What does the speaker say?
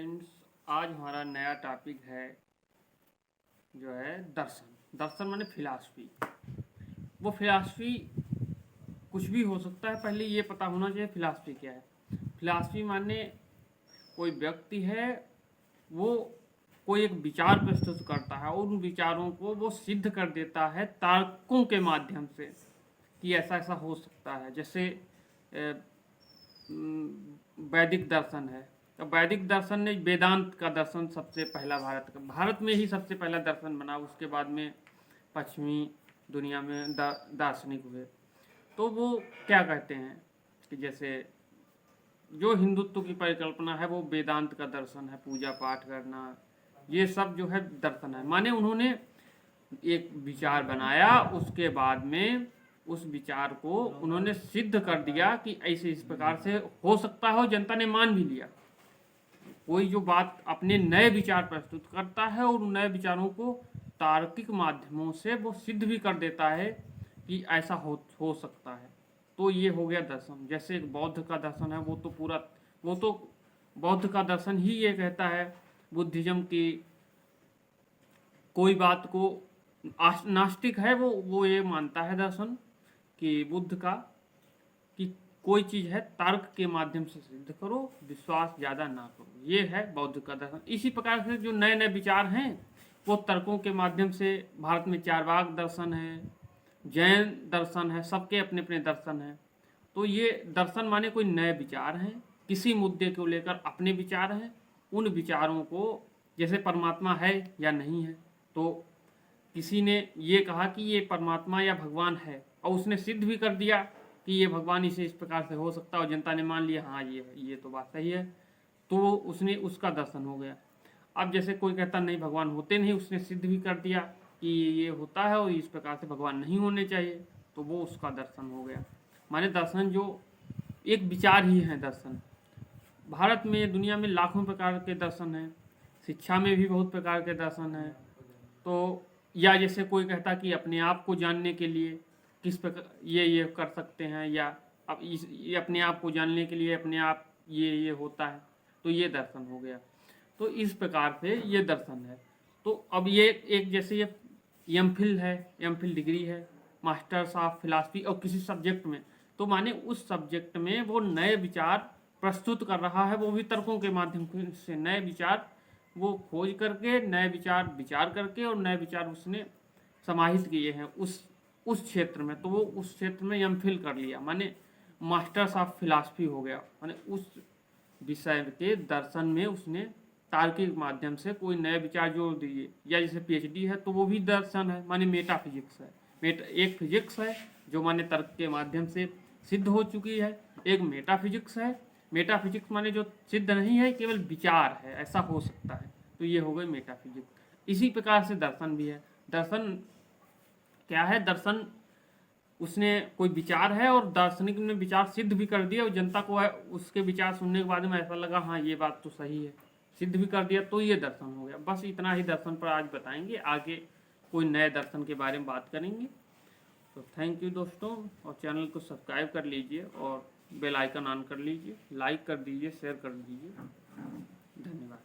Friends, आज हमारा नया टॉपिक है जो है दर्शन। दर्शन माने फिलॉसफी। वो फिलॉसफी कुछ भी हो सकता है, पहले ये पता होना चाहिए फिलॉसफी क्या है। फिलॉसफी माने कोई व्यक्ति है, वो कोई एक विचार प्रस्तुत करता है और उन विचारों को वो सिद्ध कर देता है तर्कों के माध्यम से कि ऐसा ऐसा हो सकता है। जैसे वैदिक दर्शन है, तो वैदिक दर्शन ने वेदांत का दर्शन सबसे पहला भारत में ही सबसे पहला दर्शन बना। उसके बाद में पश्चिमी दुनिया में दार्शनिक हुए। तो वो क्या कहते हैं कि जैसे जो हिंदुत्व की परिकल्पना है वो वेदांत का दर्शन है, पूजा पाठ करना, ये सब जो है दर्शन है। माने उन्होंने एक विचार बनाया, उसके बाद में उस विचार को उन्होंने सिद्ध कर दिया कि ऐसे इस प्रकार से हो सकता है, जनता ने मान भी लिया। कोई जो बात अपने नए विचार प्रस्तुत करता है और उन नए विचारों को तार्किक माध्यमों से वो सिद्ध भी कर देता है कि ऐसा हो सकता है। तो ये हो गया दर्शन। जैसे एक बौद्ध का दर्शन है, वो तो बौद्ध का दर्शन ही ये कहता है, बुद्धिज्म की कोई बात को नास्तिक है वो ये मानता है दर्शन कि बुद्ध का कि कोई चीज़ है तर्क के माध्यम से सिद्ध करो, विश्वास ज़्यादा ना करो। ये है बौद्ध का दर्शन। इसी प्रकार से जो नए नए विचार हैं वो तर्कों के माध्यम से, भारत में चारवाक दर्शन है, जैन दर्शन है, सबके अपने अपने दर्शन हैं। तो ये दर्शन माने कोई नए विचार हैं, किसी मुद्दे को लेकर अपने विचार हैं। उन विचारों को, जैसे परमात्मा है या नहीं है, तो किसी ने ये कहा कि ये परमात्मा या भगवान है और उसने सिद्ध भी कर दिया कि ये भगवान इसे इस प्रकार से हो सकता है और जनता ने मान लिया हाँ ये तो बात सही है, तो उसने उसका दर्शन हो गया। अब जैसे कोई कहता नहीं भगवान होते नहीं, उसने सिद्ध भी कर दिया कि ये होता है और इस प्रकार से भगवान नहीं होने चाहिए, तो वो उसका दर्शन हो गया। माने दर्शन जो एक विचार ही है दर्शन। भारत में, दुनिया में लाखों प्रकार के दर्शन हैं, शिक्षा में भी बहुत प्रकार के दर्शन हैं। तो या जैसे कोई कहता कि अपने आप को जानने के लिए किस प्रकार ये कर सकते हैं, या अब ये अपने आप को जानने के लिए अपने आप ये होता है, तो ये दर्शन हो गया। तो इस प्रकार से ये दर्शन है। तो अब ये एक जैसे ये एमफिल है, एमफिल डिग्री है, मास्टर्स ऑफ फिलॉसफी और किसी सब्जेक्ट में, तो माने उस सब्जेक्ट में वो नए विचार प्रस्तुत कर रहा है, वो भी तर्कों के माध्यम से नए विचार वो खोज करके, नए विचार करके और नए विचार उसने समाहित किए हैं उस क्षेत्र में। तो वो उस क्षेत्र में एमफिल कर लिया, माने मास्टर्स ऑफ फिलॉसफी हो गया। माने उस विषय के दर्शन में उसने तार्किक माध्यम से कोई नए विचार जोड़ दिए। या जैसे पीएचडी है तो वो भी दर्शन है, माने मेटाफिजिक्स है। एक फिजिक्स है जो माने तर्क के माध्यम से सिद्ध हो चुकी है, एक मेटाफिजिक्स है। मेटाफिजिक्स माने जो सिद्ध नहीं है, केवल विचार है, ऐसा हो सकता है, तो ये हो गई मेटाफिजिक्स। इसी प्रकार से दर्शन भी है। दर्शन क्या है? दर्शन उसने कोई विचार है और दार्शनिक ने विचार सिद्ध भी कर दिया और जनता को उसके विचार सुनने के बाद में ऐसा लगा हाँ ये बात तो सही है, सिद्ध भी कर दिया, तो ये दर्शन हो गया। बस इतना ही दर्शन पर आज बताएंगे, आगे कोई नए दर्शन के बारे में बात करेंगे। तो थैंक यू दोस्तों, और चैनल को सब्सक्राइब कर लीजिए और बेल आइकन ऑन कर लीजिए, लाइक कर दीजिए, शेयर कर दीजिए। धन्यवाद।